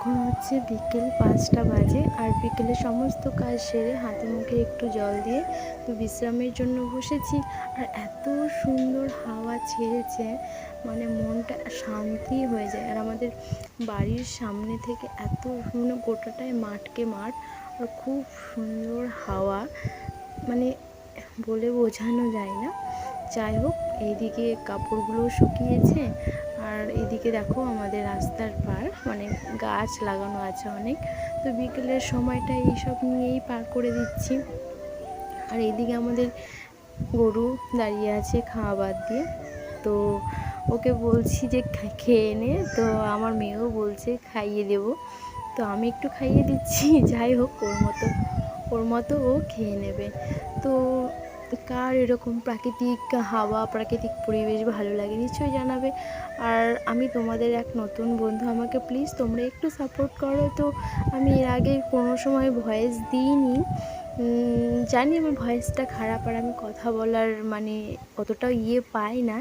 এখন হচ্ছে বিকেল 5টা বাজে, আর বিকেলে সমস্ত কাজ সেরে হাতে মুখে একটু জল দিয়ে তো বিশ্রামের জন্য বসেছি। আর এত সুন্দর হাওয়া ছেড়েছে, মানে মনটা শান্তি হয়ে যায়। আর আমাদের বাড়ির সামনে থেকে এত গোটাটাই মাঠকে মাঠ, আর খুব সুন্দর হাওয়া, মানে বলে বোঝানো যায় না। যাই হোক, এইদিকে কাপড়গুলো শুকিয়েছে, আর এদিকে দেখো আমাদের রাস্তার পার, মানে গাছ লাগানো আছে অনেক। তো বিকেলের সময়টা এইসব নিয়েই পার করে দিচ্ছি। আর এদিকে আমাদের গরু দাঁড়িয়ে আছে খাওয়াবার দিয়ে, তো ওকে বলছি যে খেয়ে নে, তো আমার মেয়েও বলছে খাইয়ে দেব, তো আমি একটু খাইয়ে দিচ্ছি। যাই হোক, ওর মতো ও খেয়ে নেবে। তো কার এরকম প্রাকৃতিক হাওয়া, প্রাকৃতিক পরিবেশ ভালো লাগে নিশ্চয়ই জানাবে। আর আমি তোমাদের এক নতুন বন্ধু, আমাকে প্লিজ তোমরা একটু সাপোর্ট করো। তো আমি এর আগে কোনো সময় ভয়েস দিইনি, জানি আমার ভয়েসটা খারাপ, আর আমি কথা বলার মানে অতটা পাই না।